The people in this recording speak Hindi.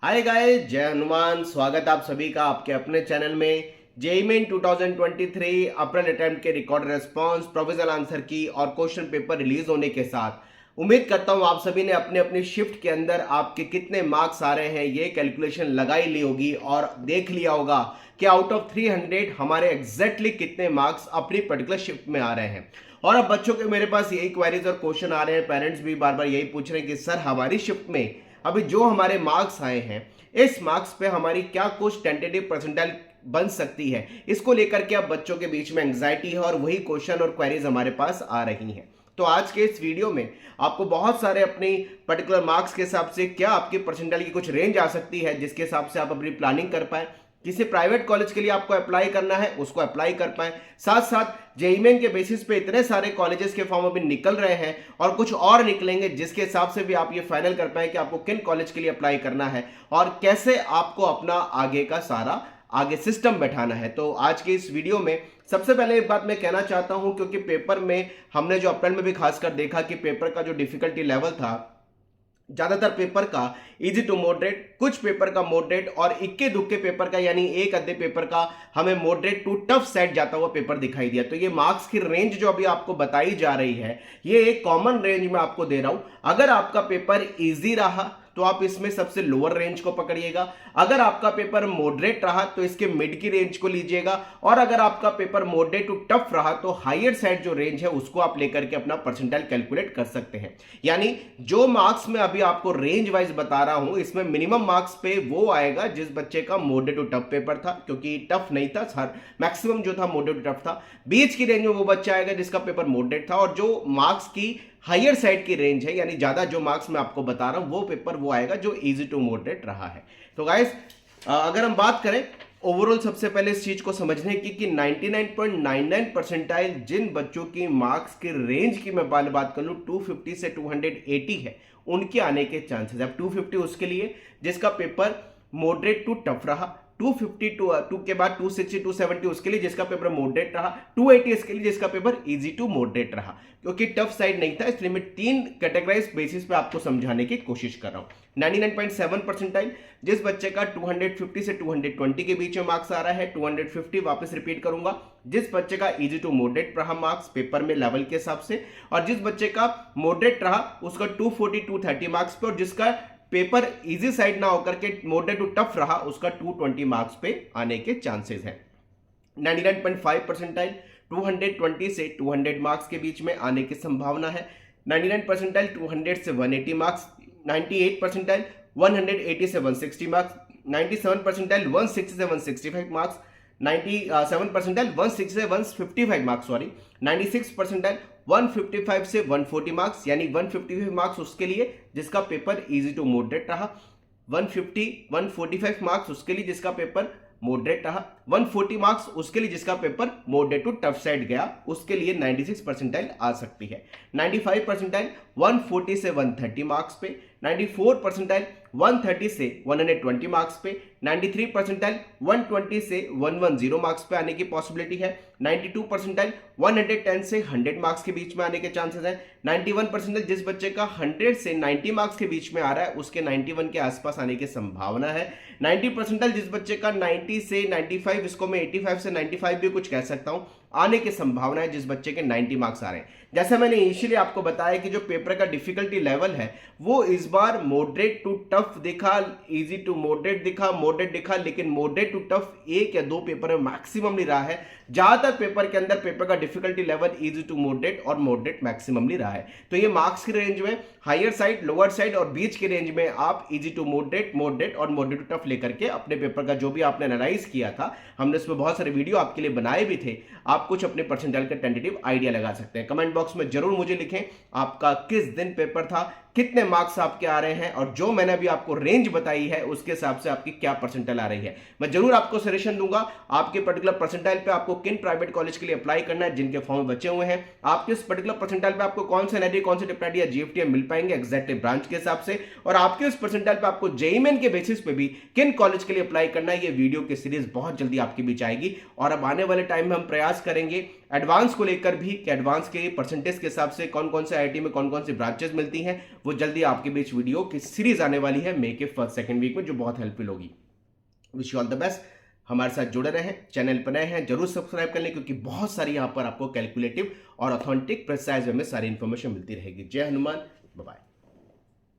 हाय गाइस, जय हनुमान। स्वागत आप सभी का आपके अपने चैनल में। जेईई मेन 2023 अप्रैल अटेम्प्ट के रिकॉर्ड रेस्पॉन्स, प्रोविजनल आंसर की और क्वेश्चन पेपर रिलीज होने के साथ उम्मीद करता हूं आप सभी ने अपने अपनी शिफ्ट के अंदर आपके कितने मार्क्स आ रहे हैं ये कैलकुलेशन लगाई ली होगी और देख लिया होगा कि आउट ऑफ 300 हमारे एग्जैक्टली कितने मार्क्स अपनी पर्टिकुलर शिफ्ट में आ रहे हैं। और अब बच्चों के मेरे पास यही क्वेरीज और क्वेश्चन आ रहे हैं, पेरेंट्स भी बार बार यही पूछ रहे हैं कि सर हमारी शिफ्ट में अभी जो हमारे मार्क्स आए हैं इस मार्क्स पे हमारी क्या कुछ टेंटेटिव परसेंटाइल बन सकती है। इसको लेकर के अब बच्चों के बीच में एंग्जाइटी है और वही क्वेश्चन और क्वेरीज हमारे पास आ रही हैं। तो आज के इस वीडियो में आपको बहुत सारे अपनी पर्टिकुलर मार्क्स के हिसाब से क्या आपकी परसेंटाइल की कुछ रेंज आ सकती है जिसके हिसाब से आप अपनी प्लानिंग कर पाए, किसी प्राइवेट कॉलेज के लिए आपको अप्लाई करना है उसको अप्लाई कर पाए। साथ साथ जेईई मेन के बेसिस पे इतने सारे कॉलेजेस के फॉर्म अभी निकल रहे हैं और कुछ और निकलेंगे जिसके हिसाब से भी आप ये फाइनल कर पाए कि आपको किन कॉलेज के लिए अप्लाई करना है और कैसे आपको अपना आगे का सारा आगे सिस्टम बैठाना है। तो आज के इस वीडियो में सबसे पहले एक बात मैं कहना चाहता हूं, क्योंकि पेपर में हमने जो अप्रैल में भी खासकर देखा कि पेपर का जो डिफिकल्टी लेवल था, ज्यादातर पेपर का इजी टू मॉडरेट, कुछ पेपर का मॉडरेट और इक्के दुक्के पेपर का यानी एक आधे पेपर का हमें मॉडरेट टू टफ सेट जाता हुआ पेपर दिखाई दिया। तो ये मार्क्स की रेंज जो अभी आपको बताई जा रही है ये एक कॉमन रेंज में आपको दे रहा हूं। अगर आपका पेपर इजी रहा तो आप इसमें सबसे लोअर रेंज को पकड़िएगा, अगर आपका पेपर मॉडरेट रहा तो इसके मिड की रेंज को लीजिएगा, और अगर आपका पेपर मॉडरेट टू टफ रहा तो हायर साइड जो रेंज है उसको आप लेकर के अपना परसेंटाइल कैलकुलेट कर सकते हैं। यानी जो मार्क्स में अभी आपको रेंज वाइज बता रहा हूं इसमें मिनिमम मार्क्स पे वो आएगा जिस बच्चे का मॉडरेट टू टफ पेपर था, क्योंकि टफ नहीं था, हर मैक्सिमम जो था मॉडरेट टू टफ था। बीच की रेंज में वो बच्चा आएगा जिसका पेपर मॉडरेट था, और जो मार्क्स की हायर साइड की रेंज है यानी ज्यादा जो मार्क्स मैं आपको बता रहा हूं वो पेपर वो आएगा जो इजी टू मॉडरेट रहा है। तो गाइस अगर हम बात करें ओवरऑल सबसे पहले इस चीज को समझने की कि 99.99 परसेंटाइल जिन बच्चों की मार्क्स की रेंज की मैं बात कर लूं 250 से 280 है उनके आने के चांसेस। अब 250 उसके लिए जिसका पेपर मॉडरेट टू टफ रहा, 252 के बाद 260 270 उसके लिए जिसका पेपर मॉडरेट रहा, 280 इसके लिए जिसका पेपर इजी टू मॉडरेट रहा। क्योंकि टफ साइड नहीं था इसलिए मैं तीन कैटेगराइज बेसिस पे आपको समझाने की कोशिश कर रहा हूं। 99.7 परसेंटाइल जिस बच्चे का 250 से 220 के बीच में मार्क्स आ रहा है, 250 वापस रिपीट करूंगा, जिस बच्चे का इजी टू मॉडरेट रहा मार्क्स पेपर में लेवल के हिसाब से, और जिस बच्चे का मॉडरेट रहा उसका 240 230 मार्क्स पे, और जिसका पेपर इजी साइड ना होकर के मॉडरेट टू टफ रहा उसका 220 मार्क्स पे आने के चांसेस हैं। 99.5 परसेंटाइल 220 से 200 मार्क्स के बीच में आने की संभावना है। 99 परसेंटाइल 200 से 180 मार्क्स, 98 परसेंटाइल 180 से 160 मार्क्स, 97 परसेंटाइल 160 से 165 मार्क्स, 97 परसेंटाइल 160 से 155 मार्क्स, सॉरी 96 परसेंटाइल 155 से 140 मार्क्स, यानी 155 मार्क्स उसके लिए जिसका पेपर इजी टू मॉडरेट रहा, 145 मार्क्स उसके लिए जिसका पेपर मॉडरेट रहा, 140 मार्क्स उसके लिए जिसका paper moderate to tough side गया उसके लिए 96 परसेंटाइल आ सकती है। 95 परसेंटाइल 140 से 130 मार्क्स पे, 94 परसेंटाइल 130 से 120 मार्क्स पे, 93 परसेंटाइल 120 से 110 मार्क्स पे आने की पॉसिबिलिटी है। 92 परसेंटाइल 110 से 100 मार्क्स के बीच में आने के चांसेस है। 91 परसेंटाइल जिस बच्चे का 100 से 90 मार्क्स के बीच में आ रहा है उसके 91 के आसपास आने की संभावना है। 90 परसेंटाइल जिस बच्चे का 90 से 95, इसको मैं 85 से 95 भी कुछ कह सकता हूं, आने की संभावना है जिस बच्चे के 90 मार्क्स आ रहे हैं। जैसा मैंने इनिशियली आपको बताया कि जो पेपर का डिफिकल्टी लेवल है वो इस बार मॉडरेट टू टफ दिखा, इजी टू मॉडरेट दिखा, मॉडरेट दिखा, लेकिन मॉडरेट टू टफ एक या दो पेपर में मैक्सिमम नहीं रहा है। ज्यादातर पेपर के अंदर पेपर का difficulty level easy to moderate और मॉडरेट मैक्सिमम नहीं रहा है। तो ये मार्क्स की रेंज में हायर साइड, लोअर साइड और बीच की रेंज में आप इजी टू मॉडरेट, मॉडरेट और मॉडरेट टू टफ लेकर के अपने पेपर का जो भी आपने एनालाइज किया था, हमने उसमें बहुत सारे वीडियो आपके लिए बनाए भी थे, आप कुछ अपने परसेंटाइल का टेंटेटिव आइडिया लगा सकते हैं। कमेंट बॉक्स में जरूर मुझे लिखें आपका किस दिन पेपर था, कितने मार्क्स आपके आ रहे हैं, और जो मैंने अभी आपको रेंज बताई है उसके हिसाब से आपकी क्या परसेंटाइल आ रही है। मैं जरूर आपको सजेशन दूंगा आपके पर्टिकुलर परसेंटाइल पे आपको किन प्राइवेट कॉलेज के लिए अप्लाई करना है जिनके फॉर्म बचे हुए हैं, आपके उस पर्टिकुलर परसेंटाइल पे आपको कौन सा एनआईटी, कौन सा डिप्टी या जीएफटीएम मिल पाएंगे एग्जैक्टली ब्रांच के हिसाब से, और आपके उस परसेंटाइल पे आपको जेईई मेन के बेसिस पे भी किन कॉलेज के लिए अप्लाई करना है। ये वीडियो की सीरीज बहुत जल्दी आपके बीच आएगी, और अब आने वाले टाइम में हम प्रयास करेंगे एडवांस को लेकर भी कि एडवांस के परसेंटेज के हिसाब से कौन कौन से आईआईटी में कौन कौन सी ब्रांचेस मिलती हैं वो जल्दी आपके बीच वीडियो की सीरीज आने वाली है मई के फर्स्ट सेकंड वीक में, जो बहुत हेल्पफुल होगी। Wish you all the best. हमारे साथ जुड़े रहें, चैनल पर नए हैं जरूर सब्सक्राइब कर लें, क्योंकि बहुत सारी यहाँ पर आपको कैलकुलेटिव और ऑथेंटिक प्रिसाइज वे में सारी इंफॉर्मेशन मिलती रहेगी। जय हनुमान, बाय बाय।